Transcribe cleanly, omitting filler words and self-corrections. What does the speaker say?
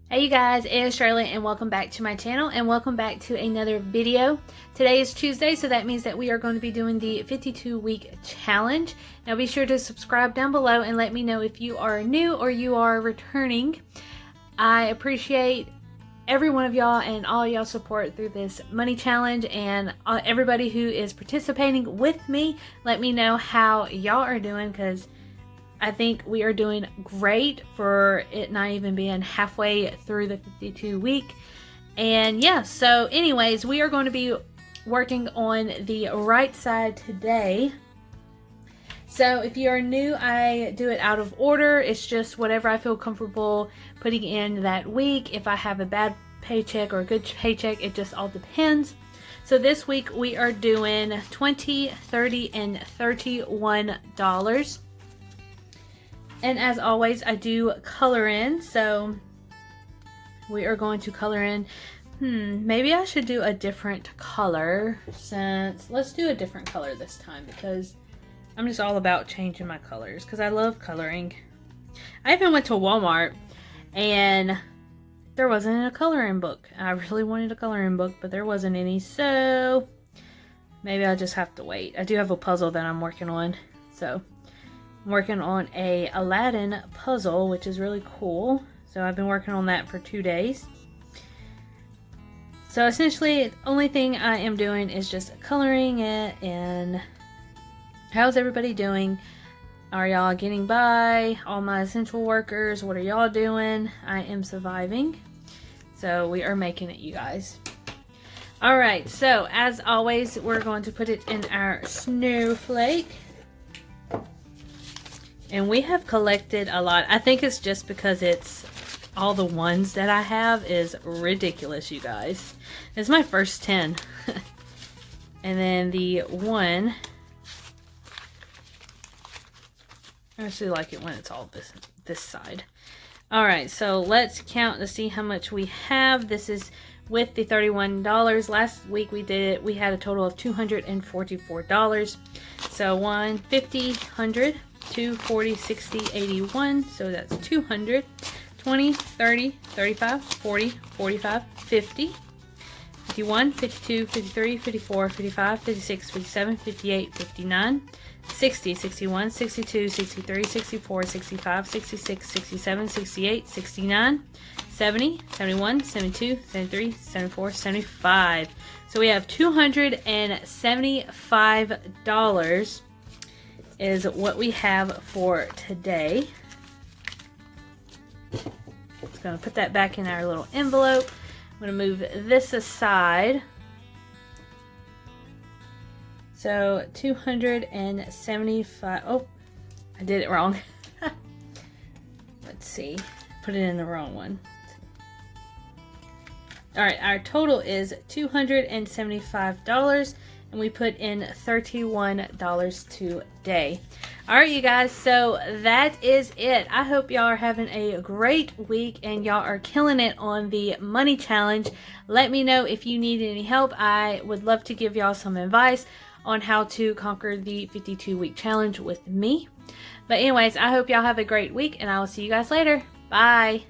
Hey you guys, it's Shirley and welcome back to my channel and welcome back to another video. Today is Tuesday, so that means that we are going to be doing the 52-week challenge. Now be sure to subscribe down below and let me know if you are new or you are returning. I appreciate every one of y'all and all y'all support through this money challenge, and everybody who is participating with me. Let me know how y'all are doing, because I think we are doing great for it not even being halfway through the 52 week. And yeah, so anyways, we are going to be working on the right side today. So if you are new, I do it out of order. It's just whatever I feel comfortable putting in that week. If I have a bad paycheck or a good paycheck, it just all depends. So this week we are doing $20, $30, and $31. And as always, I do color in, so we are going to color in. Maybe I should do a different color, let's do a different color this time, because I'm just all about changing my colors, because I love coloring. I even went to Walmart, and there wasn't a coloring book. I really wanted a coloring book, but there wasn't any, so maybe I'll just have to wait. I do have a puzzle that I'm working on, so I'm working on a Aladdin puzzle, which is really cool. So I've been working on that for 2 days. So essentially, the only thing I am doing is just coloring it. And how's everybody doing? Are y'all getting by? All my essential workers, what are y'all doing? I am surviving. So we are making it, you guys. Alright, so as always, we're going to put it in our snowflake. And we have collected a lot. I think it's just because it's all the ones that I have is ridiculous, you guys. It's my first 10. And then the one, I actually like it when it's all this side. Alright, so let's count to see how much we have. This is with the $31. Last week we had a total of $244. So 150, 100, 240, 60, 81. So that's 200, 20, 30, 35, 40, 45, 50, 51, 52, 53, 54, 55, 56, 57, 58, 59, 60, 61, 62, 63, 64, 65, 66, 67, 68, 69, 70, 71, 72, 73, 74, 75. So we have $275 is what we have for today. Just gonna put that back in our little envelope. I'm gonna move this aside. So 275. Oh, I did it wrong. Let's see. Put it in the wrong one. Alright, our total is $275. And we put in $31 today. Alright, you guys, so that is it. I hope y'all are having a great week and y'all are killing it on the money challenge. Let me know if you need any help. I would love to give y'all some advice on how to conquer the 52-week challenge with me. But anyways, I hope y'all have a great week and I will see you guys later. Bye.